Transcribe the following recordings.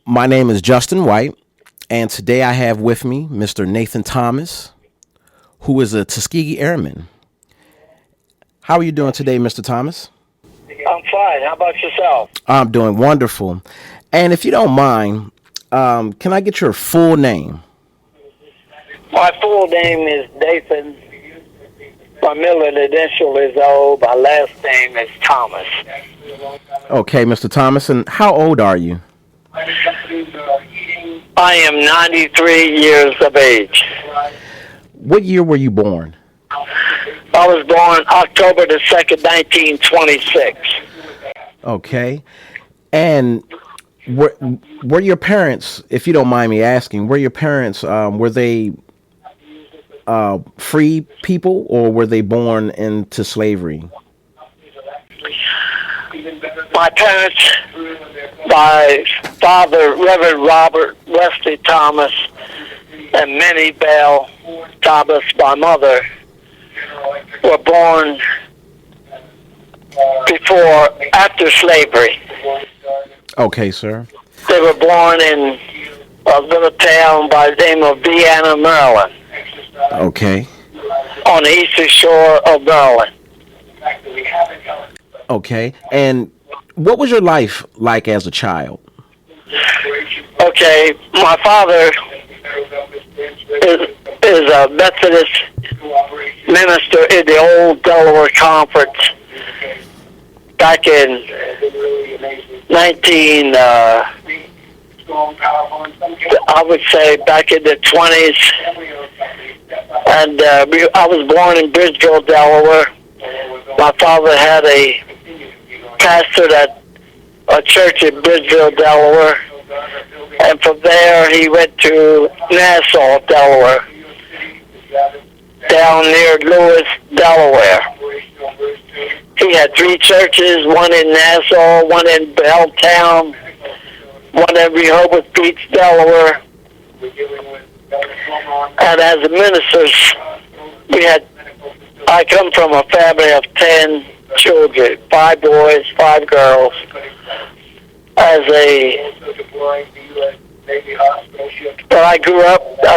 My name is Justin White, and today I have with me Mr. Nathan Thomas, who is a Tuskegee Airman. How are you doing today, Mr. Thomas? I'm fine. How about yourself? I'm doing wonderful. And if you don't mind, can I get your full name? My full name is Nathan. My middle initial is O. My last name is Thomas. Okay, Mr. Thomas, and how old are you? I am 93 years of age. What year were you born? I was born October the 2nd, 1926. Okay. And were your parents, if you don't mind me asking, were your parents, were they free people, or were they born into slavery? My parents, my father, Reverend Robert Wesley Thomas, and Minnie Bell Thomas, my mother, were born after slavery. Okay, sir. They were born in a little town by the name of Vienna, Maryland, Okay. on the eastern shore of Maryland. Okay. And what was your life like as a child? Okay, my father is a Methodist minister in the old Delaware Conference back in I would say back in the 20s. And I was born in Bridgeville, Delaware. My father had a pastor at a church in Bridgeville, Delaware. And from there, he went to Nassau, Delaware, down near Lewis, Delaware. He had 3 churches, one in Nassau, one in Belltown, one in Rehoboth Beach, Delaware. And as a minister, I come from a family of 10 children, 5 boys, 5 girls. I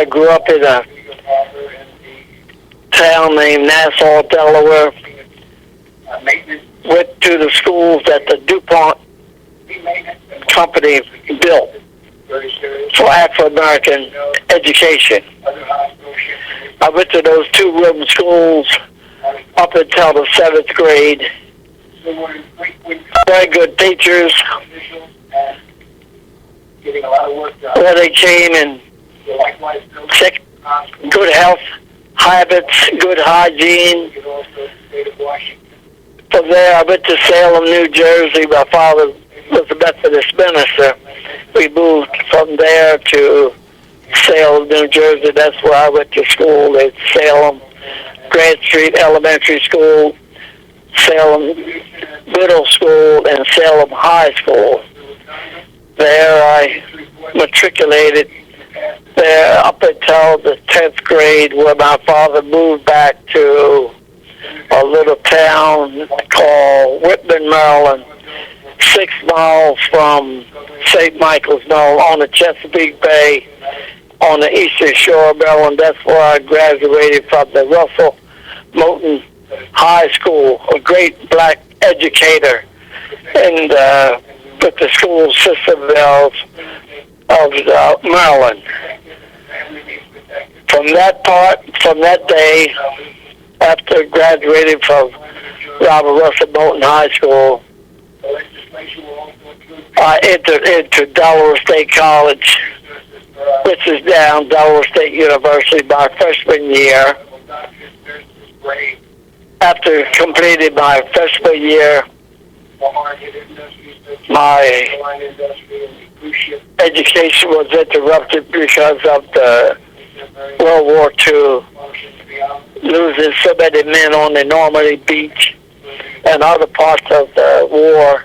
grew up in a town named Nassau, Delaware. Went to the schools that the DuPont company built for Afro-American education. I went to those 2-room schools up until the 7th grade. Very good teachers. Where they came in good health habits, good hygiene. From there, I went to Salem, New Jersey. My father was a Methodist minister. We moved from there to Salem, New Jersey. That's where I went to school at Salem Grant Street Elementary School, Salem Middle School, and Salem High School. There I matriculated there up until the 10th grade, where my father moved back to a little town called Whitman, Maryland, 6 miles from St. Michael's, Maryland, on the Chesapeake Bay, on the eastern shore of Maryland. That's where I graduated from the Russell Moulton High School, a great black educator, and with the school system of Maryland. From that day, after graduating from Robert Russell Moulton High School, I entered into Delaware State College, which is now Delaware State University, my freshman year. After completing my freshman year, my education was interrupted because of the World War II, losing so many men on the Normandy beach and other parts of the war.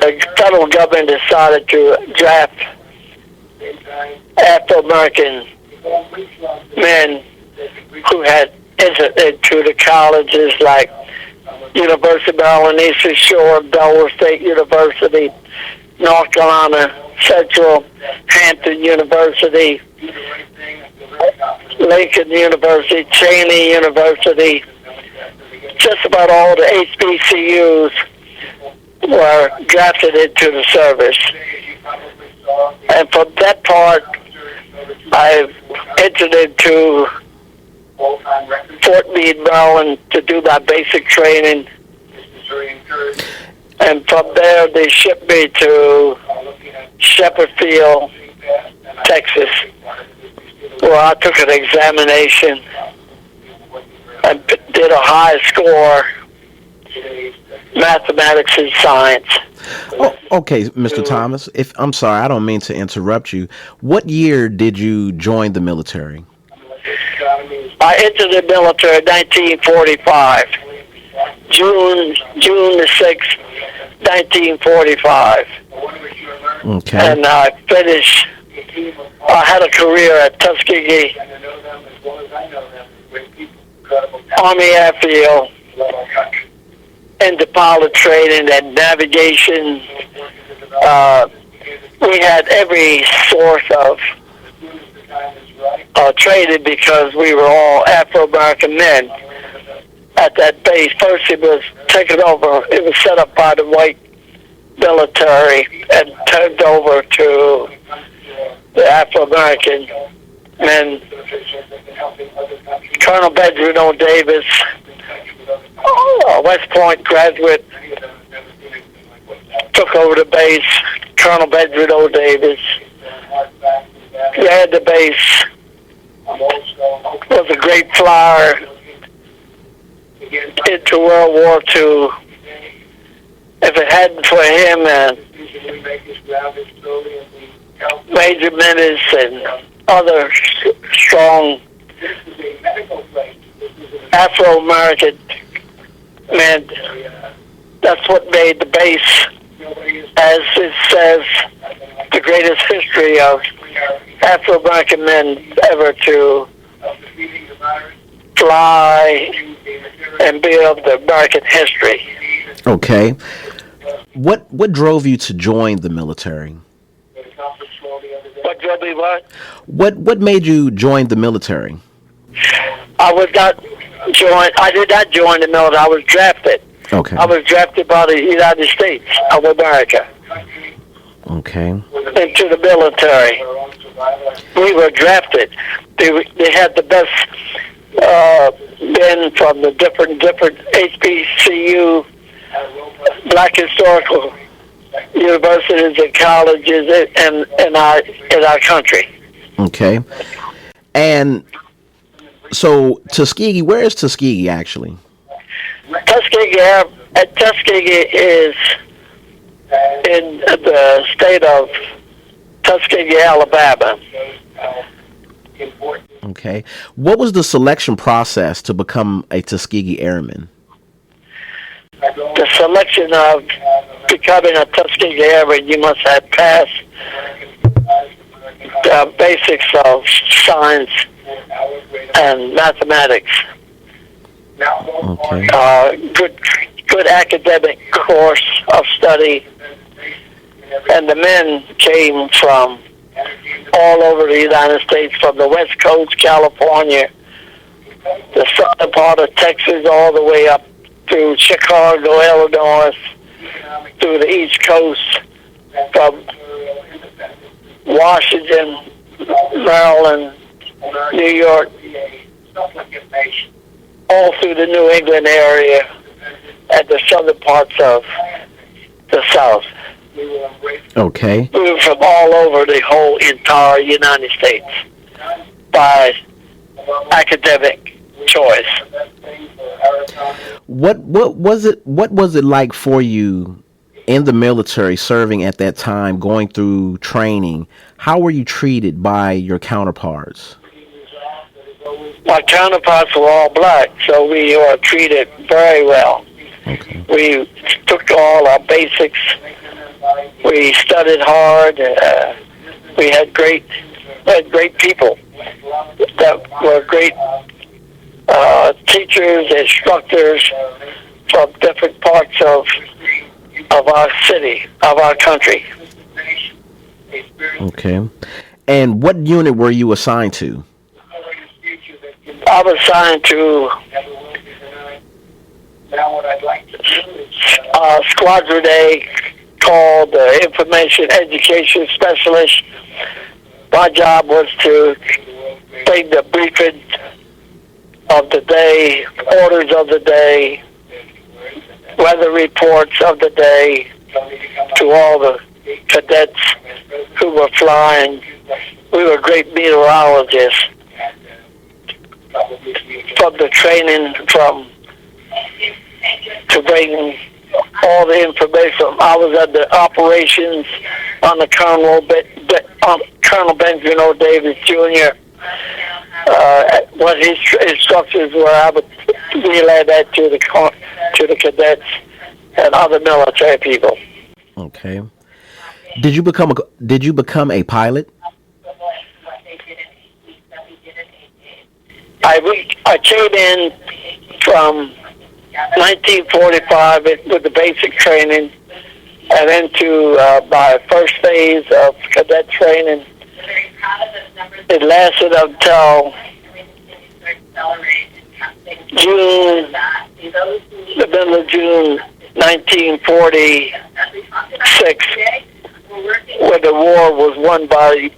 The federal government decided to draft Afro-American men who had entered into the colleges like University of Maryland, Eastern Shore, Delaware State University, North Carolina Central, Hampton University, Lincoln University, Cheney University. Just about all the HBCUs were drafted into the service. And from that part, I entered into Fort Meade, Maryland to do my basic training. And from there, they shipped me to Sheppard Field, Texas, where I took an examination and did a high score, mathematics and science. Oh, okay, Mr. Thomas. I'm sorry, I don't mean to interrupt you. What year did you join the military? I entered the military in 1945, June the 6th, 1945. Okay. And I finished. I had a career at Tuskegee Army Airfield into pilot training and navigation. We had every source of training because we were all Afro-American men at that base. First it was taken over, it was set up by the white military and turned over to the Afro-American men. Colonel Benjamin O. Davis, West Point graduate, took over the base. Colonel Benjamin O. Davis had the base, was a great flyer into World War II. If it hadn't for him and Major Menace and other strong Afro-American men, that's what made the base, as it says, the greatest history of Afro-American men ever to fly and build the American history. Okay. What drove you to join the military? What drove me what? What made you join the military? I did not join the military. I was drafted. Okay. I was drafted by the United States of America. Okay. Into the military. We were drafted. They had the best men from the different HBCU, black historical universities and colleges in our country. Okay. And so Tuskegee, where is Tuskegee actually? Tuskegee is in the state of Tuskegee, Alabama. Okay. What was the selection process to become a Tuskegee Airman? The selection of becoming a Tuskegee Airman, you must have passed the basics of science and mathematics. Okay. Good academic course of study, and the men came from all over the United States, from the West Coast, California, the southern part of Texas, all the way up through Chicago, Illinois, through the East Coast, from Washington, Maryland, New York, all through the New England area and the southern parts of the South. Okay. We were from all over the whole entire United States by academic choice. What was it like for you in the military, serving at that time, going through training? How were you treated by your counterparts? My counterparts were all black, so we were treated very well. Okay. We took all our basics. We studied hard. We had great people that were great teachers, instructors from different parts of our city, of our country. Okay. And what unit were you assigned to? I was assigned to Squadron A, called Information Education Specialist. My job was to take the briefing of the day, orders of the day, weather reports of the day to all the cadets who were flying. We were great meteorologists. From the training, to bring all the information. I was at the operations on the Colonel Benjamin O. Davis Jr. What his instructions were, I would relay that to the cadets and other military people. Okay. Did you become a pilot? I came in from 1945 with the basic training, and into my first phase of cadet training. It lasted until the middle of June 1946, when the war was won by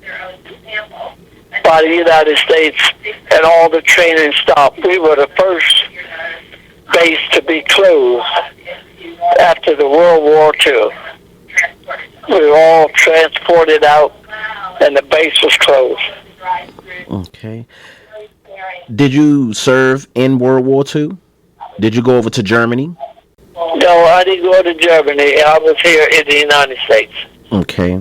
the United States and all the training stopped. We were the first base to be closed after the World War II. We were all transported out and the base was closed. Okay. Did you serve in World War II? Did you go over to Germany? No, I didn't go to Germany. I was here in the United States. Okay.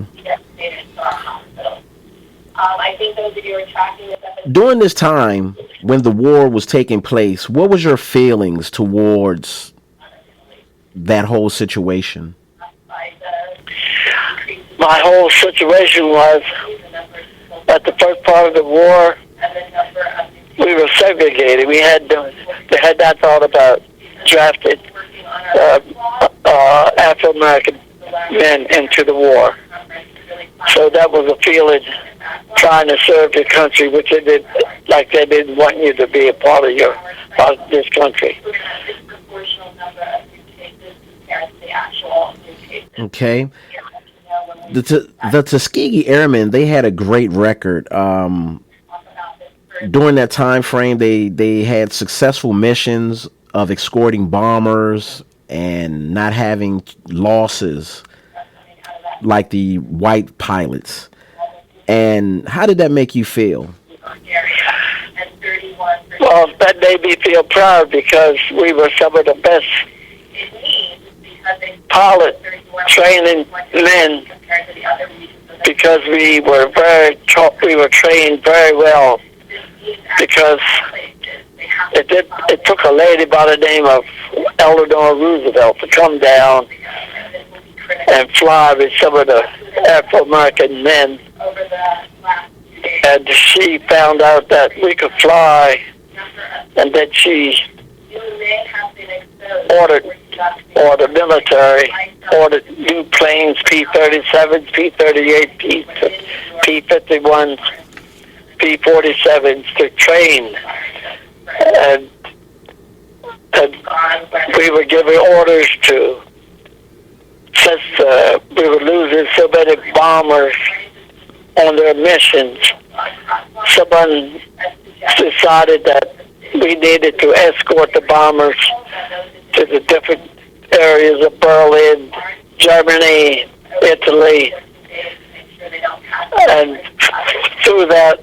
During this time, when the war was taking place, what was your feelings towards that whole situation? My whole situation was, at the first part of the war, we were segregated. They had not thought about drafting Afro-American men into the war. So that was a feeling, trying to serve the country, which they did, like they didn't want you to be a part of this country. Okay. The Tuskegee Airmen, they had a great record. During that time frame, they had successful missions of escorting bombers and not having losses like the white pilots. And how did that make you feel? Well, that made me feel proud because we were some of the best pilot training men, because we were trained very well, because it took a lady by the name of Eleanor Roosevelt to come down and fly with some of the Afro-American men, and she found out that we could fly, and that she ordered new planes, P-37s, P-38, P-51s, P-47s to train, and we were giving orders to, since we were losing so many bombers on their missions, someone decided that we needed to escort the bombers to the different areas of Berlin, Germany, Italy, and through that,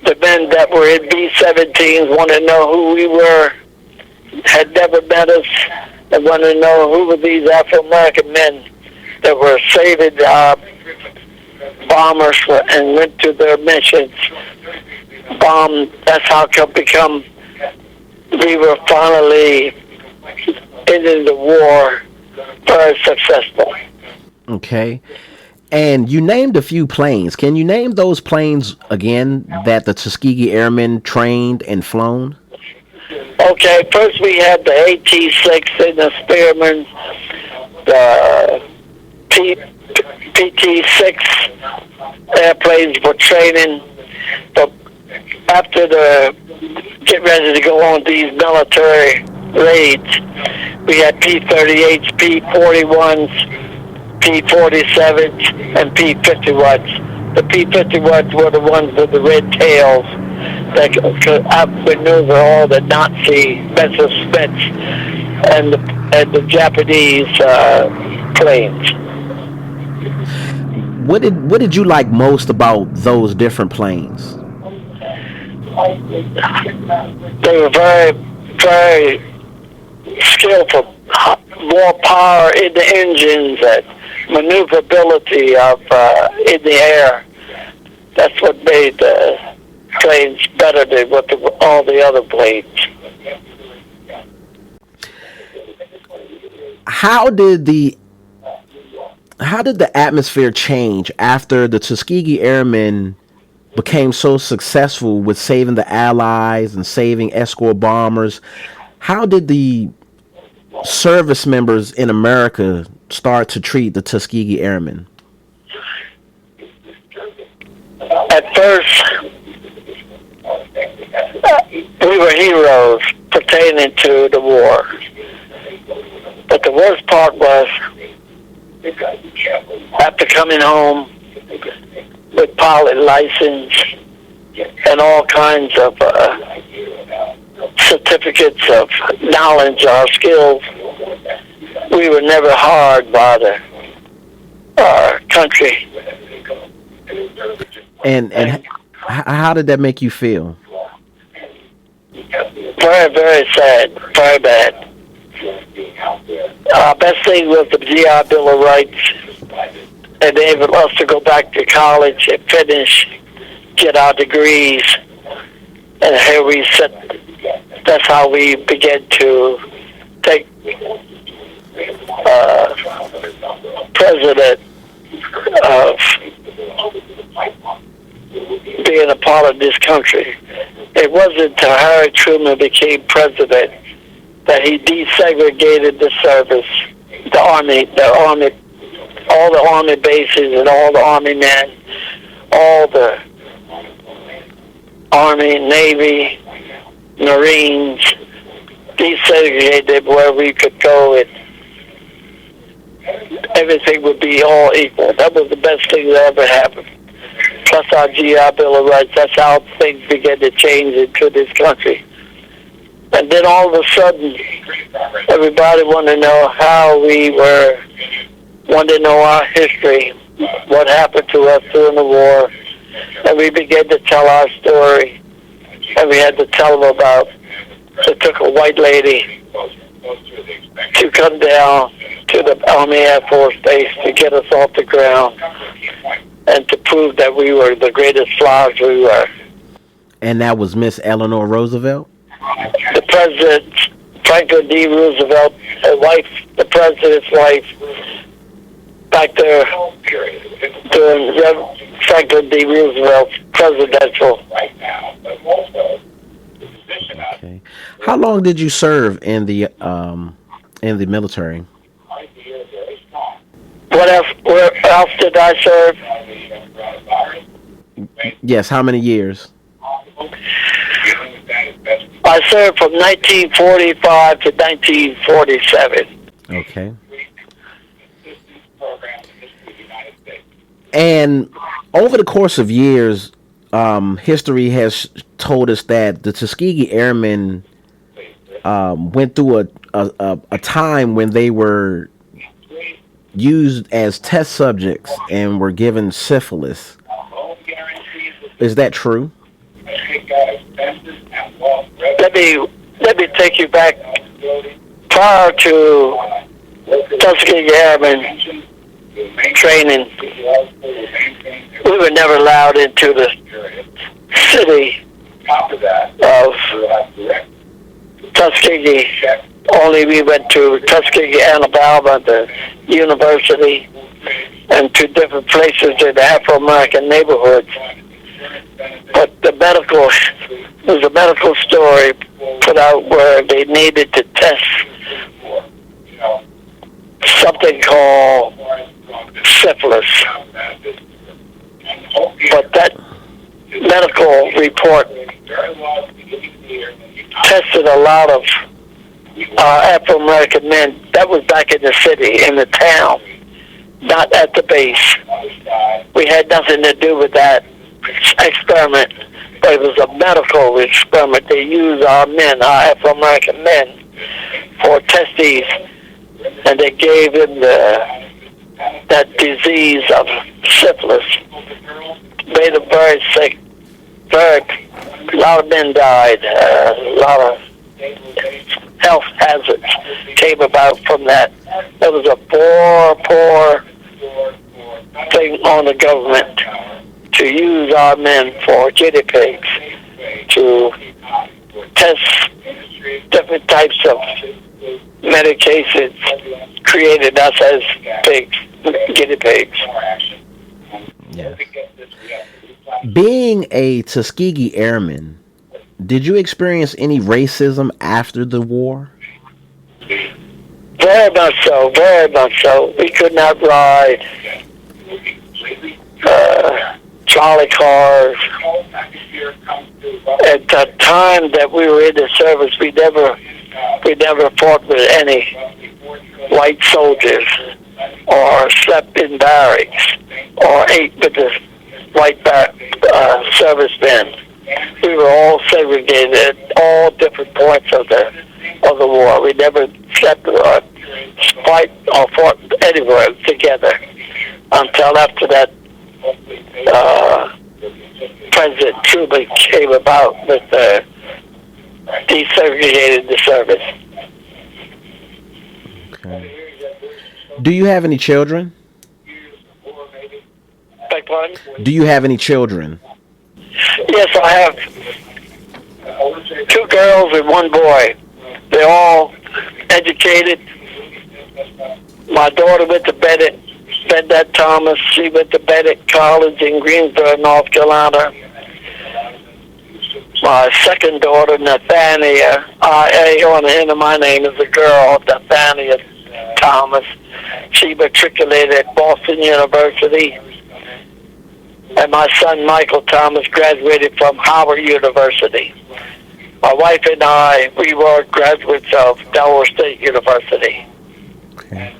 the men that were in B-17s wanted to know who we were, had never met us, and wanted to know who were these Afro-American men that were saving bombers and went to their missions. That's how we were finally ending the war very successful. Okay. And you named a few planes. Can you name those planes again that the Tuskegee Airmen trained and flown? Okay, first we had the AT-6 and the Spearman, the PT-6 airplanes for training. But after the get ready to go on these military raids, we had P-38s, P-41s, P-47s, and P-51s. The P-51s were the ones with the red tails that could outmaneuver all the Nazi Messerschmitts and the Japanese planes. What did you like most about those different planes? They were very, very skillful, more power in the engines and maneuverability of in the air. That's what made the planes better than all the other planes. How did the atmosphere change after the Tuskegee Airmen became so successful with saving the Allies and saving escort bombers? How did the service members in America start to treat the Tuskegee Airmen? At first, we were heroes pertaining to the war. But the worst part was, after coming home with pilot license and all kinds of certificates of knowledge or skills, we were never hired by our country. And how did that make you feel? Very, very sad, very bad. Best thing was the GI Bill of Rights enabled us to go back to college and finish, get our degrees, and here we sit. That's how we began to take president of being a part of this country. It wasn't until Harry Truman became president that he desegregated the service, the army, all the army bases and all the army men, all the Army, Navy, Marines, desegregated where we could go and everything would be all equal. That was the best thing that ever happened. Plus our GI Bill of Rights, that's how things began to change into this country. And then all of a sudden, everybody wanted to know how we were, wanted to know our history, what happened to us during the war. And we began to tell our story. And we had to tell them about, it took a white lady to come down to the Army Air Force Base to get us off the ground and to prove that we were the greatest flyers we were. And that was Miss Eleanor Roosevelt? The President, Franklin D. Roosevelt, wife, the President's wife, back there during Franklin D. Roosevelt's presidential. Okay. How long did you serve in the military? What else? Where else did I serve? Yes. How many years? I served from 1945 to 1947. Okay. And over the course of years, history has told us that the Tuskegee Airmen went through a time when they were used as test subjects and were given syphilis. Is that true? Let me take you back. Prior to Tuskegee Airmen training, we were never allowed into the city of Tuskegee. Only we went to Tuskegee, Alabama, the university, and to different places in the Afro-American neighborhoods. But there was a medical story put out where they needed to test something called syphilis. But that medical report tested a lot of Afro-American men. That was back in the city, in the town, not at the base. We had nothing to do with that experiment, but it was a medical experiment. They used our men, our Afro-American men, for testes, and they gave him that disease of syphilis. Made him very sick. A lot of men died. A lot of health hazards came about from that. It was a poor thing on the government to use our men for guinea pigs, to test different types of medications, created us as pigs, guinea pigs. Yes. Being a Tuskegee Airman, did you experience any racism after the war? Very much so, very much so. We could not ride trolley cars. At the time that we were in the service, we never fought with any white soldiers or slept in barracks or ate with the white servicemen. We were all segregated at all different points of the war. We never slept or fight or fought anywhere together until after that President Truman came about with desegregated the service. Okay. Do you have any children? Beg pardon? Do you have any children? Yes, I have 2 girls and 1 boy. They're all educated. My daughter went to Bennett Thomas. She went to Bennett College in Greensboro, North Carolina. My second daughter, Nathania, I.Y.E, on the end of my name is a girl, Nathania Thomas. She matriculated at Boston University. And my son, Michael Thomas, graduated from Howard University. My wife and I, we were graduates of Delaware State University. Okay.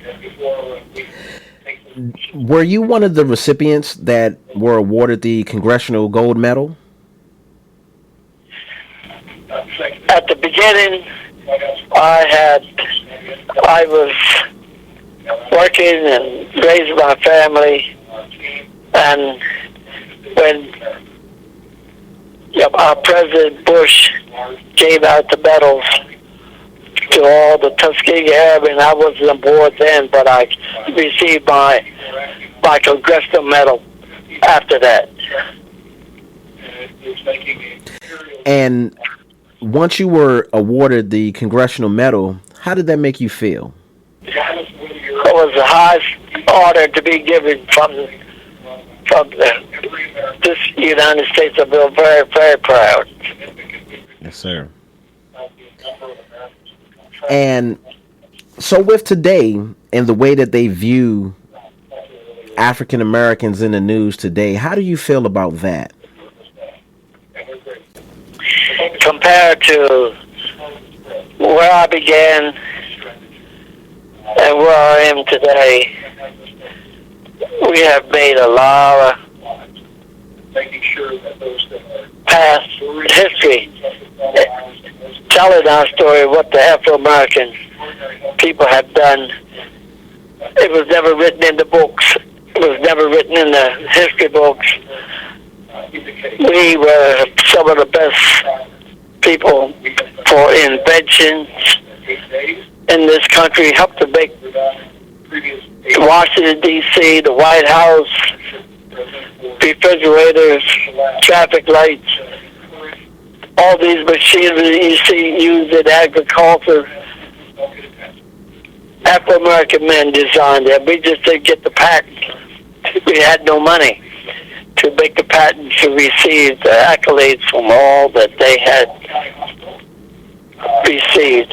Were you one of the recipients that were awarded the Congressional Gold Medal? At the beginning, I was working and raising my family, and when our President Bush gave out the medals to all the Tuskegee Airmen, I wasn't aboard then, but I received my Congressional Medal after that. And once you were awarded the Congressional Medal, how did that make you feel? It was the highest honor to be given from this United States. I feel very, very proud. Yes, sir. And so with today and the way that they view African Americans in the news today, how do you feel about that? Compared to where I began and where I am today, we have made a lot of past history telling our story, what the Afro-American people have done. It was never written in the books. It was never written in the history books. We were some of the best people for inventions in this country, helped to make Washington, D.C., the White House, refrigerators, traffic lights, all these machinery you see used in agriculture. Afro-American men designed them. We just didn't get the patent. We had no money to make the patent to receive the accolades from all that they had received.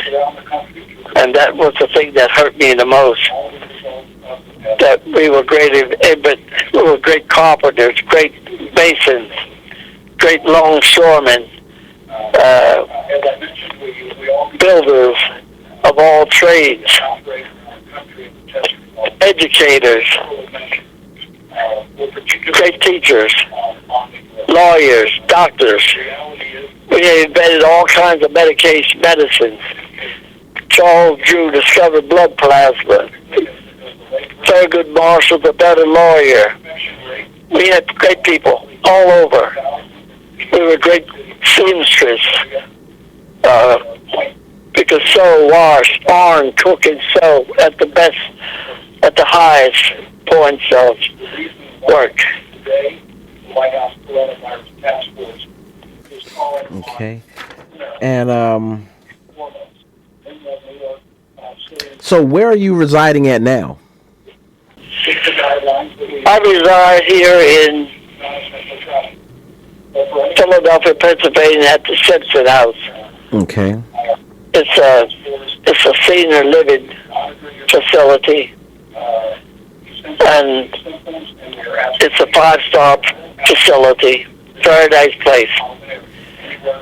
And that was the thing that hurt me the most. that we were but we were great carpenters, great masons, great longshoremen, builders of all trades, educators, great teachers, lawyers, doctors. We invented all kinds of medicines. Charles Drew discovered blood plasma. Thurgood Marshall's a better lawyer. We had great people all over. We were great seamstress. We could sew, wash, iron, cook, and sew at the highest points of work. Okay. And so where are you residing at now? I reside here in Philadelphia, Pennsylvania, at the Simpson House. Okay. It's a senior living facility, and it's a 5-star facility. Very nice place.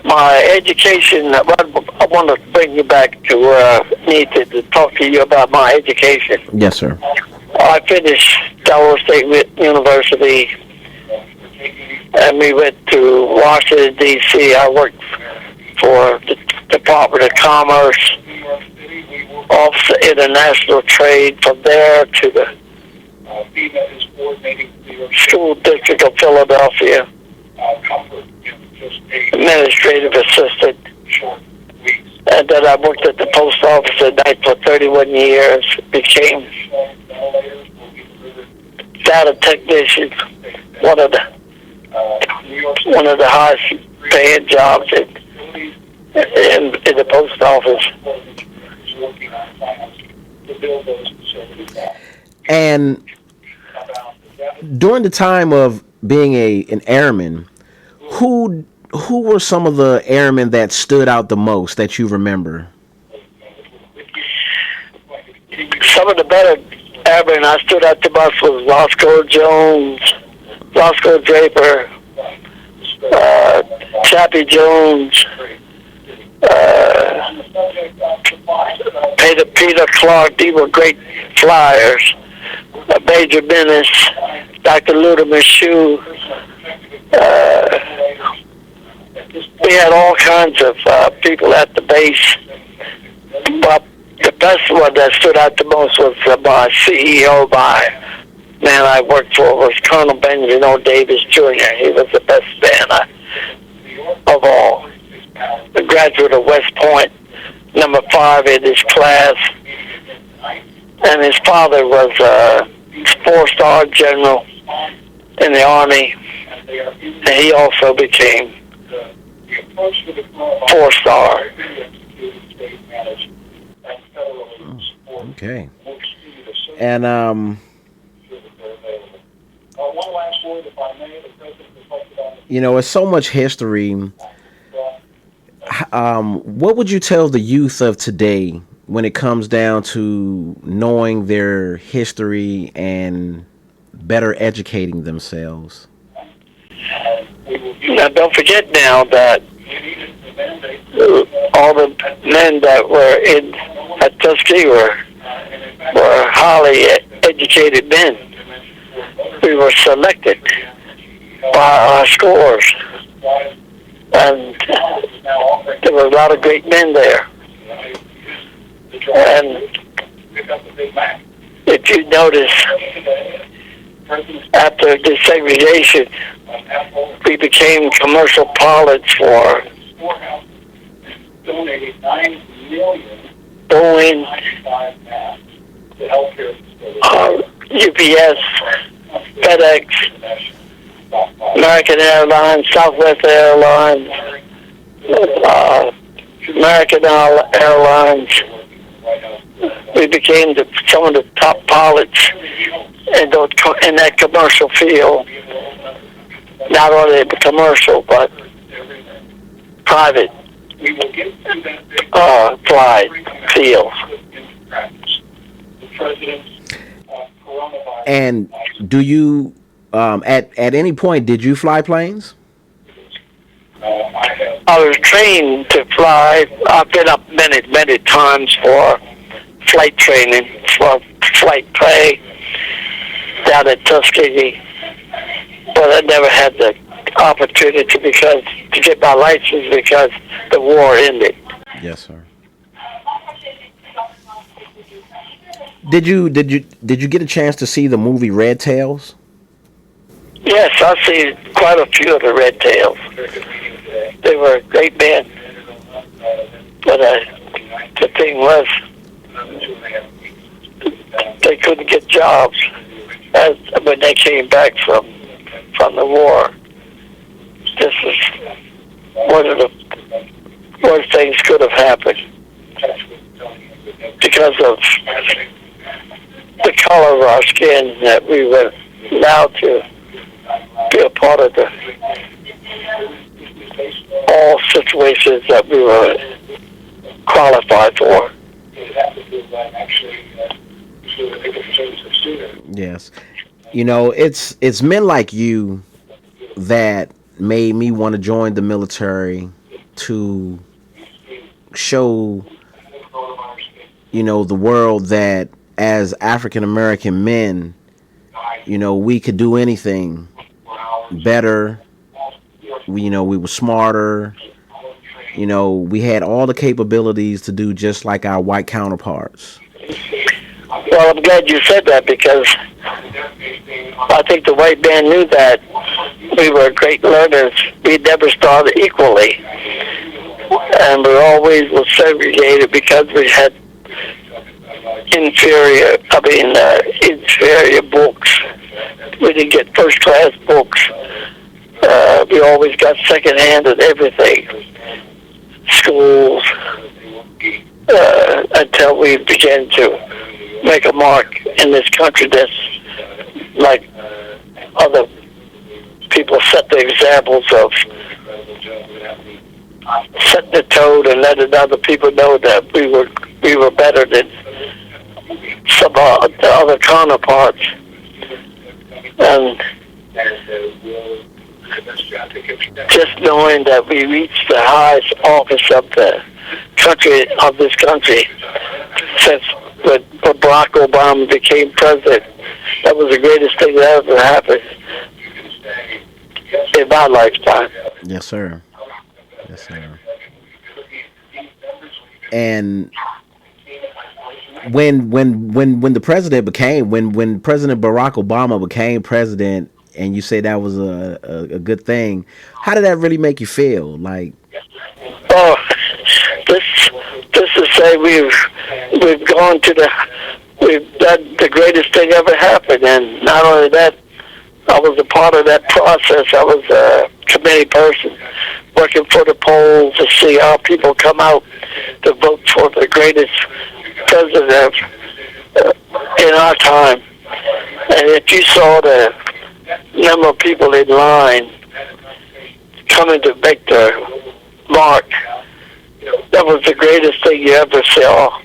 My education, I want to bring you back to where I need to talk to you about my education. Yes, sir. I finished Delaware State University, and we went to Washington, D.C. I worked for the Department of Commerce, Office of International Trade, from there to the School District of Philadelphia, administrative assistant, and then I worked at the post office at night for 31 years, became data technician, one of the highest paying jobs in the post office. And during the time of being an airman, who were some of the airmen that stood out the most that you remember? Some of the better airmen I stood out the most was Roscoe Draper, Chappie Jones, Peter Clark. These were great flyers. Major Menace, Dr. Ludeman Shue. We had all kinds of people at the base. But the best one that stood out the most was my CEO, my man I worked for, was Colonel Benjamin O. Davis Jr. He was the best man of all. A graduate of West Point, number 5 in his class. And his father was a 4-star general in the Army, and he also became 4-star. Okay. And it's so much history. What would you tell the youth of today when it comes down to knowing their history and better educating themselves? Now, don't forget now that all the men that were at Tuskegee were highly educated men. We were selected by our scores, and there were a lot of great men there. And if you notice, after desegregation, we became commercial pilots for Boeing, UPS, FedEx, American Airlines, Southwest Airlines, American Airlines. We became some of the top pilots in that commercial field. Not only commercial, but private flight fields. And do you, at any point, did you fly planes? I was trained to fly. I've been up many times for flight training, for flight pay down at Tuskegee, but I never had the opportunity to get my license because the war ended. Yes, sir. Did you get a chance to see the movie Red Tails? Yes, I've seen quite a few of the Red Tails. They were a great band, but the thing was, they couldn't get jobs when they came back from the war. This is one of the worst things could have happened because of the color of our skin, that we were allowed to be a part of all situations that we were qualified for. Yes. You know, it's men like you that made me want to join the military, to show, the world that as African American men, we could do anything better. We were smarter. We had all the capabilities to do just like our white counterparts. Well, I'm glad you said that, because I think the white man knew that we were great learners. We never started equally, and we always were segregated because we had inferior books. We didn't get first-class books. We always got second-hand at everything. Schools, until we began to make a mark in this country that's like other people set the examples of setting the tone and letting other people know that we were better than some of the other counterparts. And just knowing that we reached the highest office of this country since when Barack Obama became president, that was the greatest thing that ever happened in my lifetime. Yes, sir. Yes, sir. And when the president became when President Barack Obama became president, and you say that was a good thing, how did that really make you feel? Like, oh, this to say we've gone we've done the greatest thing ever happened. And not only that, I was a part of that process. I was a committee person working for the polls to see how people come out to vote for the greatest president in our time. And if you saw the number of people in line coming to make their mark, that was the greatest thing you ever saw.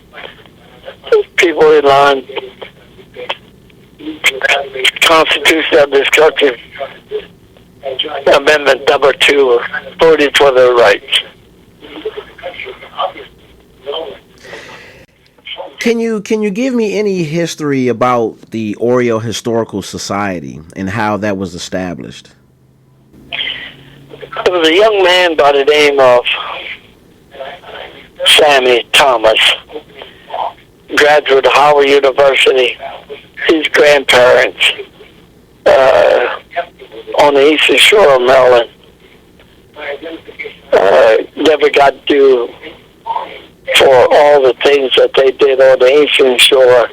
People in line. Constitution of this country, Amendment number 2, voting for their rights. Can you give me any history about the Oriole Historical Society and how that was established? There was a young man by the name of Sammy Thomas, graduate of Howard University. His grandparents on the eastern shore of Maryland never got due for all the things that they did on the eastern shore.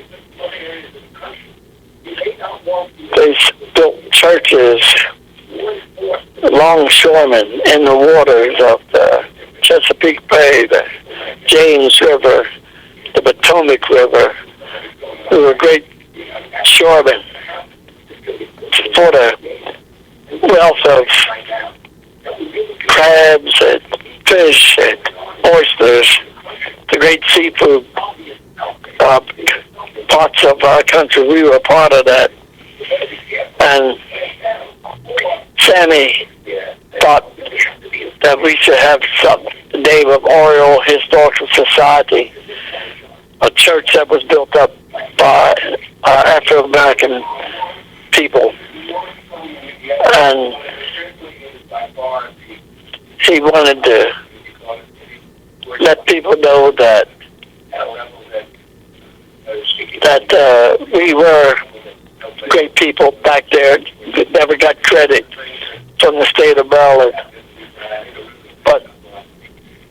They built churches, longshoremen in the waters of the Chesapeake Bay, the James River, the Potomac River. They were great shoremen for the wealth of crabs and fish and oysters, the great seafood parts of our country. We were part of that. And Sammy thought that we should have some name of Oriole Historical Society, a church that was built up by Afro-American people. And he wanted to let people know that we were great people back there that never got credit from the state of Maryland. But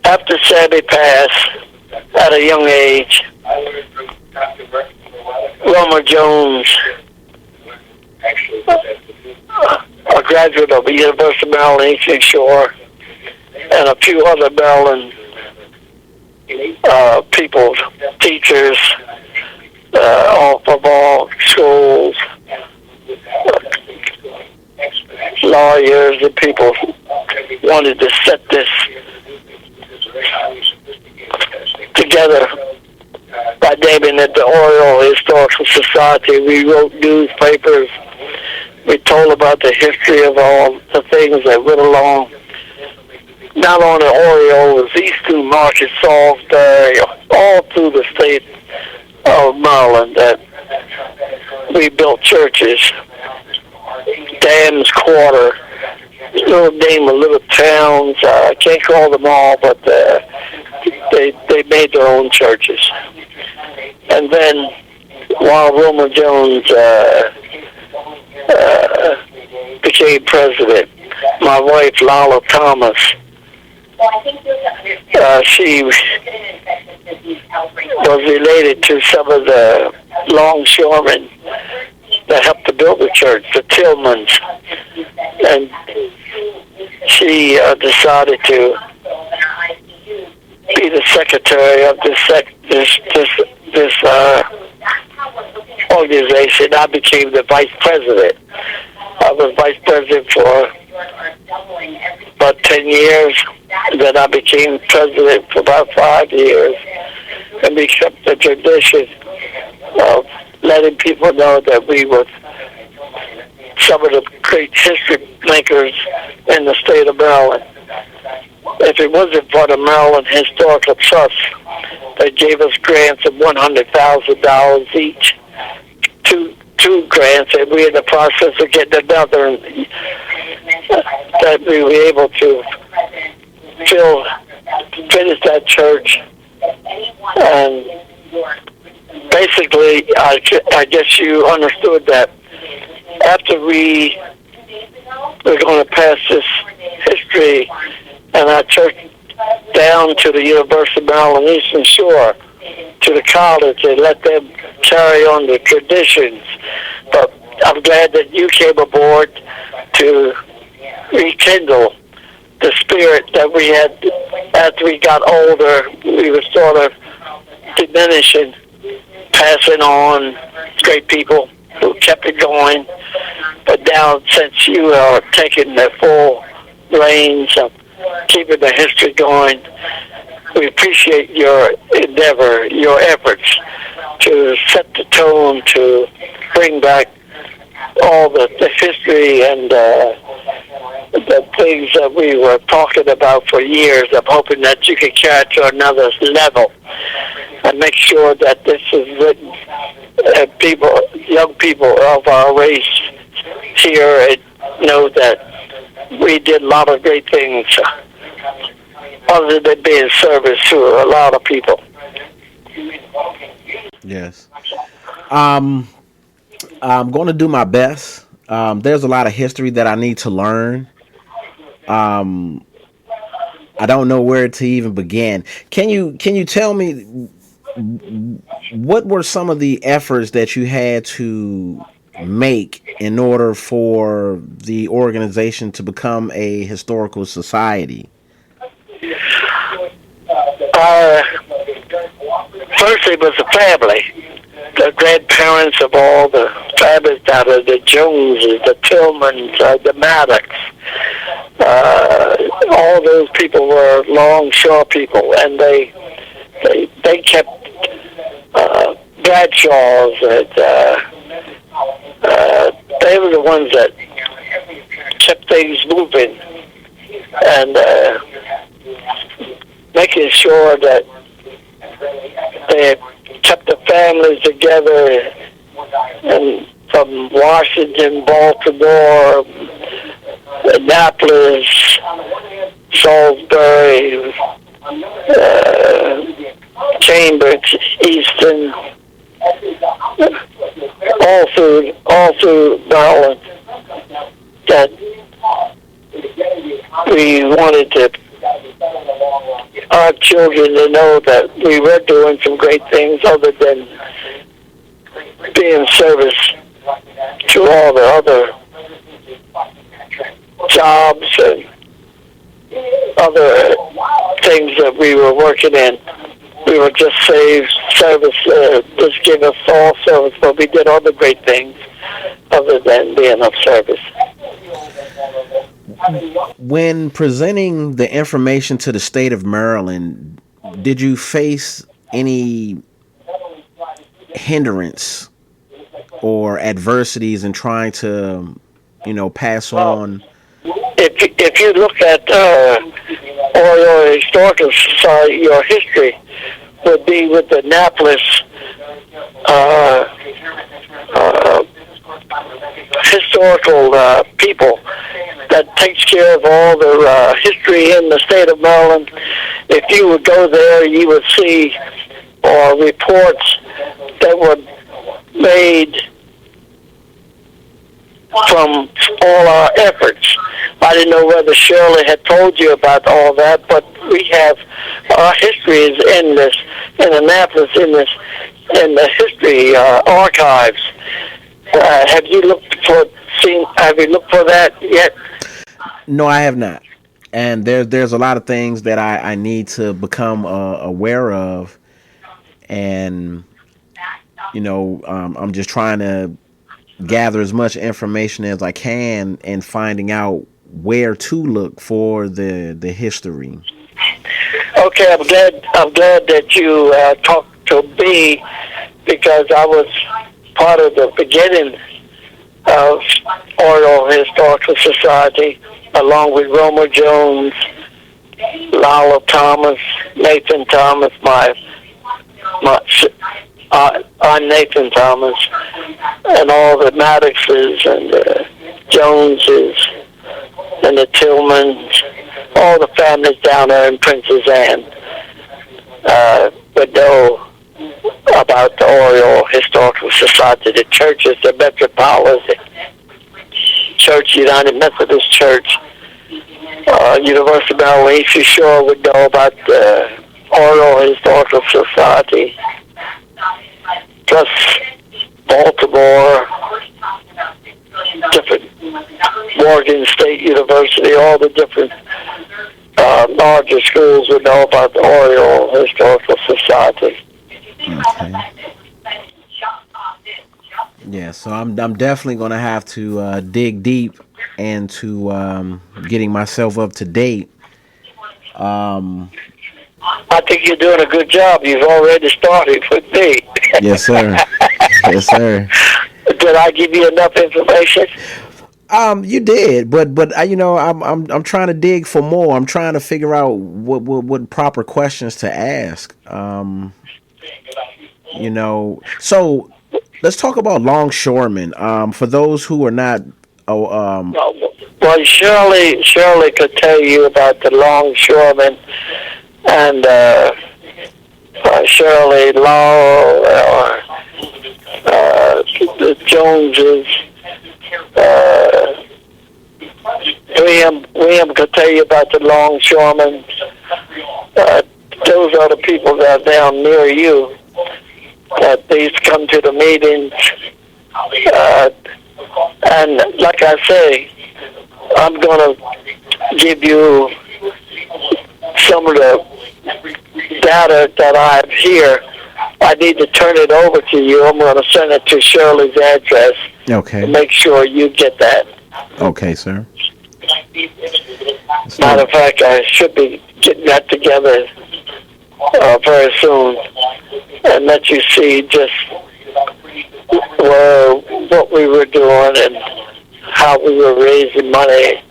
after Sammy passed at a young age, Wilmer Jones, a graduate of the University of Maryland Eastern Shore, and a few other Maryland people, teachers, all from all schools, lawyers and people wanted to set this together by naming it the Oriole Historical Society. We wrote newspapers. We told about the history of all the things that went along. Not only Oriole, these two markets Salisbury, all through the state of Maryland, that we built churches. Dams Quarter, little name of little towns. I can't call them all, but they made their own churches. And then while Wilmer Jones became president, my wife Lala Thomas, she was related to some of the longshoremen that helped to build the church, the Tillmans, and she decided to be the secretary of this organization. I became the vice president. I was vice president for about 10 years. Then I became president for about 5 years, and we kept the tradition of letting people know that we were some of the great history makers in the state of Maryland. If it wasn't for the Maryland Historical Trust, they gave us grants of $100,000 each, two grants, and we're in the process of getting another, that we were able to finish that church. And basically, I guess you understood that after we were going to pass this history and our church down to the University of Maryland Eastern Shore, to the college, and let them carry on the traditions. But I'm glad that you came aboard to rekindle the spirit that we had after we got older. We were sort of diminishing, passing on great people who kept it going. But now, since you are taking the full reins of keeping the history going, we appreciate your endeavor, your efforts to set the tone, to bring back all the history and the things that we were talking about for years. I'm hoping that you can carry it to another level and make sure that this is written, people, young people of our race here, and know that we did a lot of great things other than being service to a lot of people. Yes. I'm going to do my best. There's a lot of history that I need to learn. I don't know where to even begin. Can you tell me what were some of the efforts that you had to make in order for the organization to become a historical society? First, it was the family. The grandparents of all the families down there, the Joneses, the Tillmans, the Maddocks. All those people were longshore people, and they kept Bradshaws, and they were the ones that kept things moving and making sure that they kept the families together, and from Washington, Baltimore, Annapolis, Salisbury, Cambridge, Easton, all through Maryland, that we wanted our children to know that we were doing some great things other than being service to all the other jobs and other things that we were working in. We were just just giving us all service, but we did other great things other than being of service. When presenting the information to the state of Maryland, did you face any hindrance or adversities in trying to, pass on? If you look at your historical society, your history would be with the Annapolis historical people that takes care of all the history in the state of Maryland. If you would go there, you would see reports that were made from all our efforts. I didn't know whether Shirley had told you about all that, but we have our history is in Annapolis, in the history archives. Have you looked for that yet? No, I have not. And there's a lot of things that I need to become aware of, and I'm just trying to gather as much information as I can and finding out where to look for the history. Okay, I'm glad that you talked to me, because I was part of the beginning of Oral Historical Society, along with Roma Jones, Lowell Thomas, Nathan Thomas, I'm Nathan Thomas, and all the Maddoxes and the Joneses and the Tillmans, all the families down there in Princess Anne would know about the Oriole Historical Society, the churches, the Metropolitan Church, United Methodist Church, University of Maryland, East Shore would know about the Oriole Historical Society, plus Baltimore, different Morgan State University, all the different larger schools would know about the Oriole Historical Society. Okay. Yeah, so I'm definitely gonna have to dig deep into getting myself up to date. I think you're doing a good job. You've already started with me. Yes, sir. Yes, sir. Did I give you enough information? You did, but I'm trying to dig for more. I'm trying to figure out what proper questions to ask. So let's talk about longshoremen. For those who are not, well, Shirley could tell you about the longshoremen, and Shirley Law, the Joneses. William could tell you about the longshoremen. Those are the people that are down near you, that these come to the meetings. And like I say, I'm going to give you some of the data that I have here. I need to turn it over to you. I'm going to send it to Shirley's address. Okay. To make sure you get that. Okay, sir. Matter of fact, I should be getting that together very soon, and let you see just what we were doing and how we were raising money,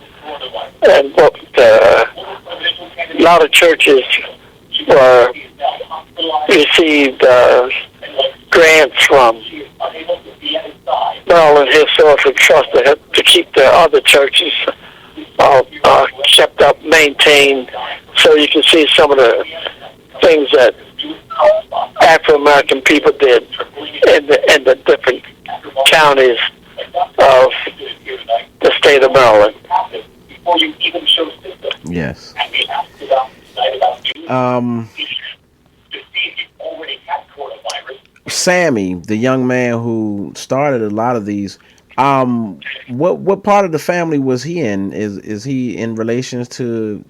and what a lot of churches were received grants from Maryland Historical Trust to keep the other churches kept up, maintained, so you can see some of the things that Afro-American people did in the different counties of the state of Maryland. Yes. Sammy, the young man who started a lot of these, what part of the family was he in? Is he in relations to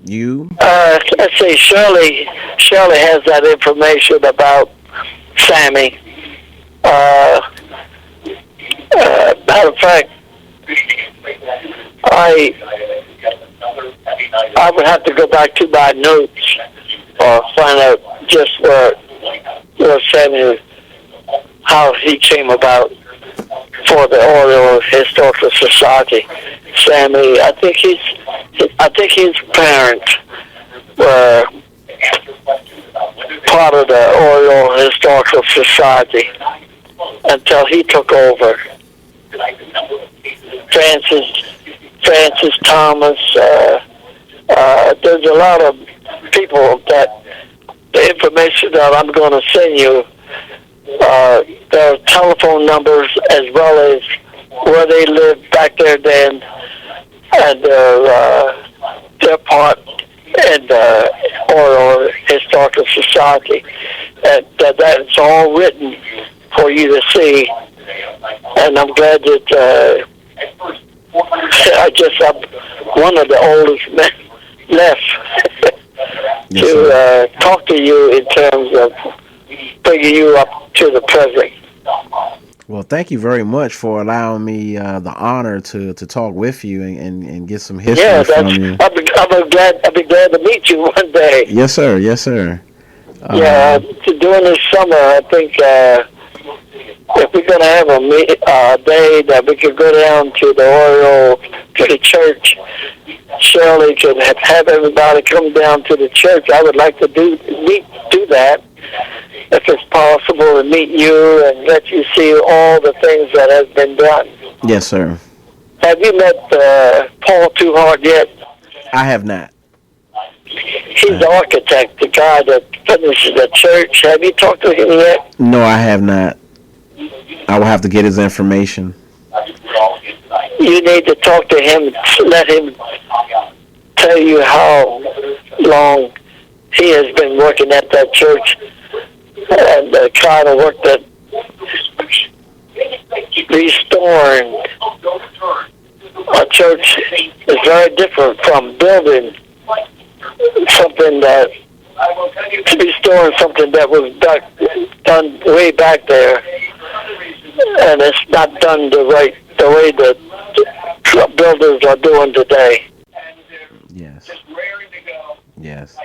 you? Let's see, Shirley has that information about Sammy. Matter of fact, I would have to go back to my notes or find out just where Sammy, how he came about for the Oriole Historical Society. Sammy, I think his parents were part of the Oriole Historical Society until he took over. Francis Thomas. There's a lot of people that the information that I'm going to send you, their telephone numbers as well as where they lived back there then, and their part in the Oriole Historical Society. That's all written for you to see, and I'm glad that I'm one of the oldest men left to talk to you in terms of bringing you up to the present. Well, thank you very much for allowing me the honor to talk with you and get some history from you. I'll be glad to meet you one day. Yes, sir. Yes, sir. During this summer, I think if we're going to have a day that we could go down to the Oriole, to the church, Shirley could have everybody come down to the church. I would like to do that, if it's possible, to meet you and let you see all the things that have been done. Yes, sir. Have you met Paul Too Hard yet? I have not. He's the architect, the guy that finishes the church. Have you talked to him yet? No, I have not. I will have to get his information. You need to talk to him, let him tell you how long he has been working at that church and the kind of work that restoring a church is very different from building something that, restoring something that was done way back there, and it's not done the way that builders are doing today. Yes. Yes.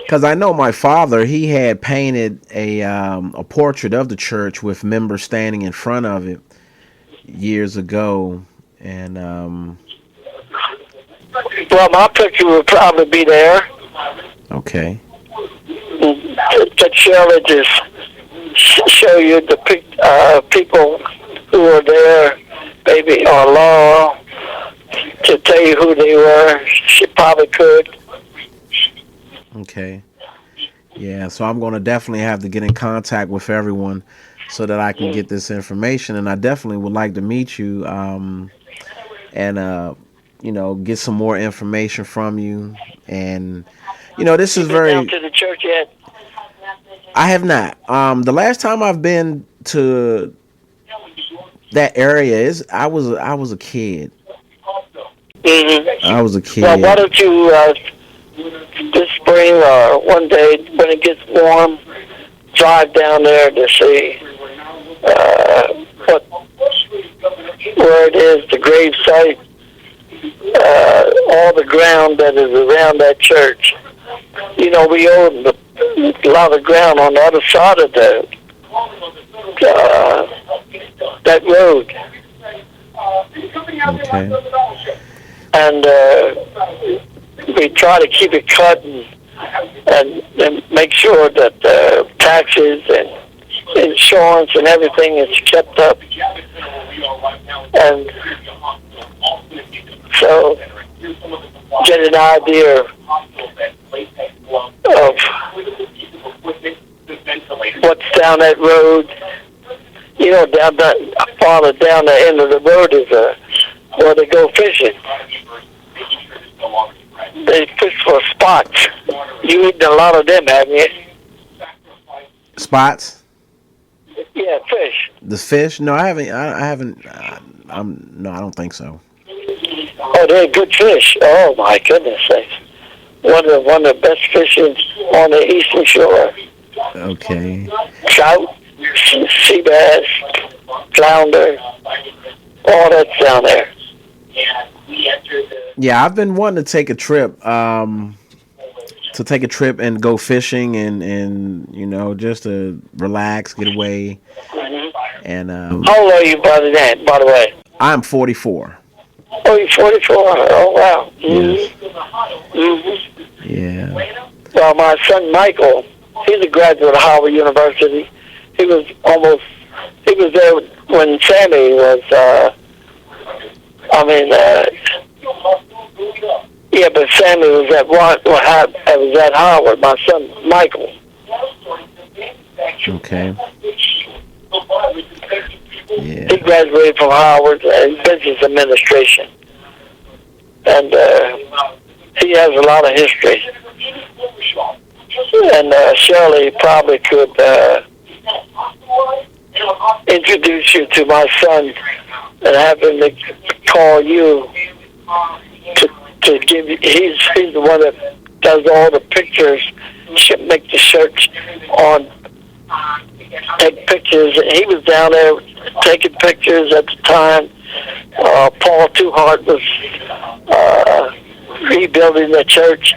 Because I know my father, he had painted a portrait of the church with members standing in front of it years ago, and well, my picture will probably be there. Okay. To Shirley just show you the people who were there, maybe, or Laura, to tell you who they were. She probably could. Okay. Yeah, so I'm going to definitely have to get in contact with everyone so that I can get this information, and I definitely would like to meet you and get some more information from you. And this is very. Down to the church yet? I have not. The last time I've been to that area I was a kid. Mm-hmm. I was a kid. Well, why don't you this spring or one day when it gets warm, drive down there to see where it is, the grave site, all the ground that is around that church. We own a lot of ground on the other side of that road. Okay. And we try to keep it cut and make sure that taxes and insurance and everything is kept up. And so get an idea of what's down that road. You know, farther down the end of the road is where they go fishing. They fish for spots. You eaten a lot of them, haven't you? Spots? Yeah, fish. The fish? No, I haven't. I haven't. No, I don't think so. Oh, they're good fish. Oh my goodness sakes! One of the best fishing on the eastern shore. Okay. Trout, sea bass, flounder, all that's down there. Yeah, I've been wanting to take a trip. And go fishing and you know, just to relax, get away. Mm-hmm. And How old are you, by the way? I'm 44. Oh, you're 44. Oh, wow. Yes. Mm-hmm. Yeah. Well, my son Michael, he's a graduate of Howard University. He was there when Sammy was. Yeah, but Sammy was at Howard. My son Michael. Okay. Yeah. He graduated from Howard in business administration, and he has a lot of history. And Shirley probably could introduce you to my son and have him call you to give you. He's the one that does all the pictures, make the search on, take pictures. He was down there taking pictures at the time. Paul Tuhart was rebuilding the church.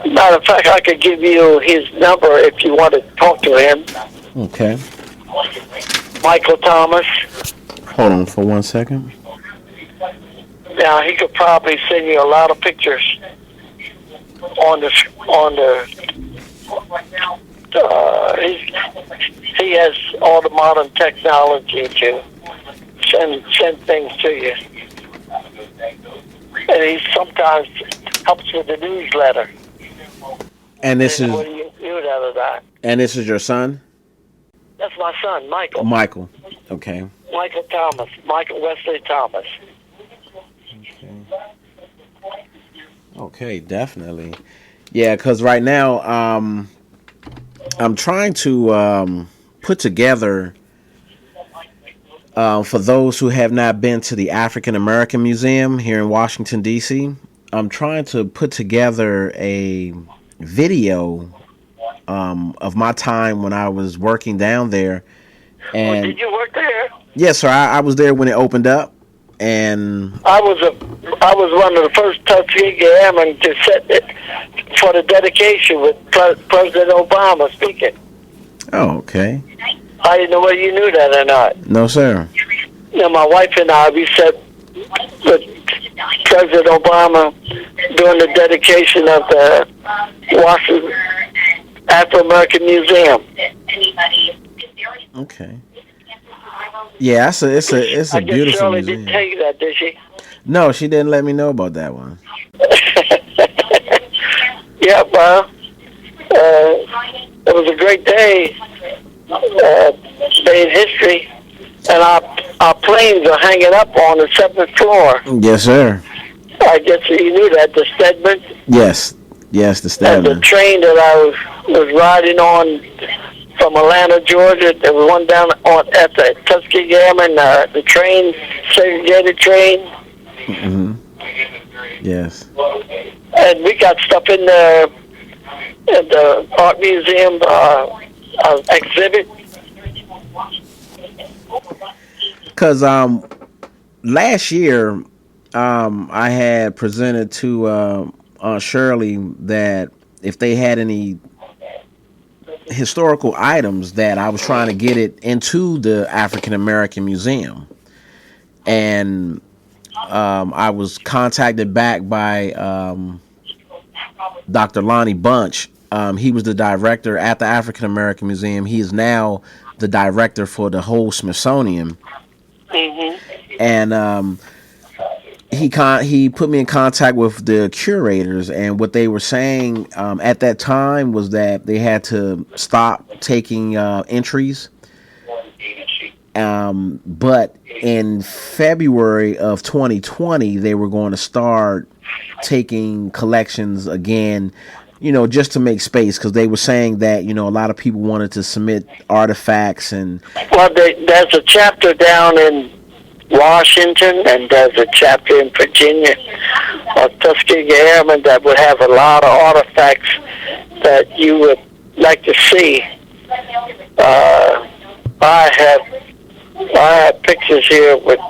Matter of fact, I could give you his number if you want to talk to him. Okay. Michael Thomas. Hold on for 1 second. Now he could probably send you a lot of pictures on the. He has all the modern technology to send things to you, and he sometimes helps with the newsletter. And this is. What do you do out of that? And this is your son? That's my son, Michael. Michael. Okay. Michael Thomas. Michael Wesley Thomas. Okay, definitely. Yeah, because right now, I'm trying to put together, for those who have not been to the African American Museum here in Washington, D.C., I'm trying to put together a video of my time when I was working down there. And did you work there? Yes, sir. I was there when it opened up, and I was one of the first Tuskegee Airmen to set it for the dedication with President Obama speaking. Oh, okay. I didn't know whether you knew that or not. No, sir. You know, my wife and I, we sat with President Obama during the dedication of the Washington Afro-American Museum. Okay. Yeah, it's a beautiful Shirley museum. didn't tell you that, did she? No, she didn't let me know about that one. Yeah, well, it was a great day, day in history, and our planes are hanging up on the 7th floor. Yes, sir. I guess you knew that, the Stedman. Yes, the And Stedman. the train that I was riding on from Atlanta, Georgia, there was one down at the Tuskegee Airmen, the train, segregated train. Mm-hmm. Yes. And we got stuff in the art museum exhibit. Because last year I had presented to Shirley that if they had any historical items, that I was trying to get it into the African American Museum. and I was contacted back by Dr. Lonnie Bunch. He was the director at the African American Museum. He is now the director for the whole Smithsonian. Mm-hmm. And he put me in contact with the curators, and what they were saying at that time was that they had to stop taking entries. But in February of 2020, they were going to start taking collections again, just to make space, because they were saying that, a lot of people wanted to submit artifacts. And Well, there's a chapter down in Washington, and there's a chapter in Virginia of Tuskegee Airmen that would have a lot of artifacts that you would like to see. I have pictures here with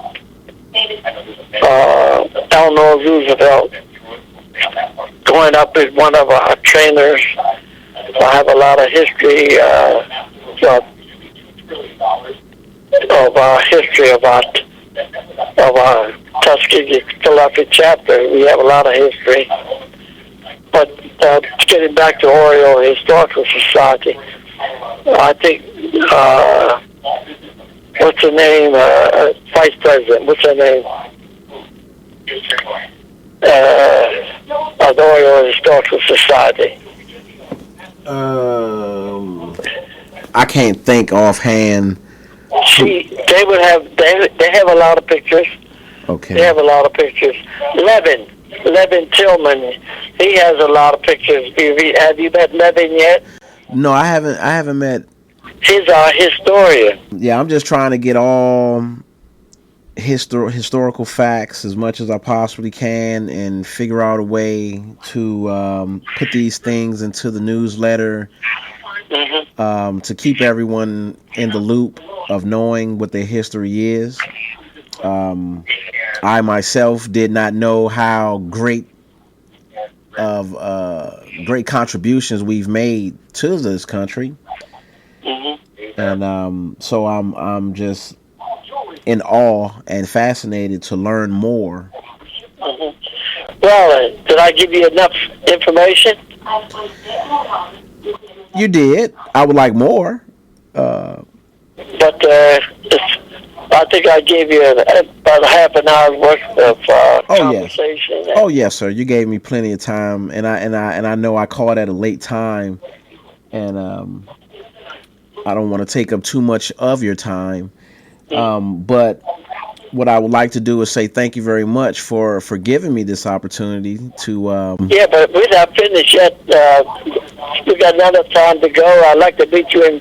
Eleanor Roosevelt going up as one of our trainers. I have a lot of history of our history of our Tuskegee Philadelphia chapter. We have a lot of history. But getting back to Oriole Historical Society, I think what's her name? Vice President. What's her name? Of the Oriole Historical Society. I can't think offhand. They have a lot of pictures. Okay. They have a lot of pictures. Levin Tillman, he has a lot of pictures. Have you met Levin yet? No, I haven't met. He's our historian. Yeah, I'm just trying to get all historical facts as much as I possibly can, and figure out a way to put these things into the newsletter, to keep everyone in the loop of knowing what their history is. I myself did not know how great contributions we've made to this country. And so I'm just in awe and fascinated to learn more. Well, did I give you enough information? You did. I would like more. But I think I gave you about a half an hour's worth of conversation. Yes. Oh yes, sir. You gave me plenty of time, and I know I called at a late time, and I don't want to take up too much of your time. But what I would like to do is say thank you very much for giving me this opportunity to. Yeah, but we're not finished yet. We got another time to go. I'd like to meet you in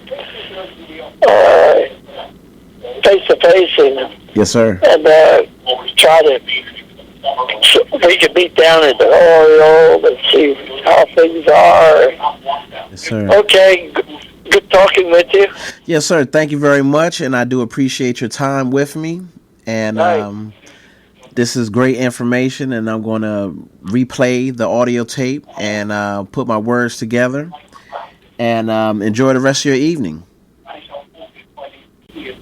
face to face, and yes, sir. And try to. We can meet down at the Oriole and see how things are. Yes, sir. Okay. Good talking with you. Yes, sir. Thank you very much, and I do appreciate your time with me. And this is great information, and I'm going to replay the audio tape and put my words together. And enjoy the rest of your evening.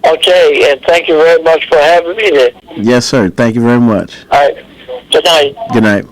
Okay, and thank you very much for having me there. Yes, sir. Thank you very much. All right. Good night. Good night.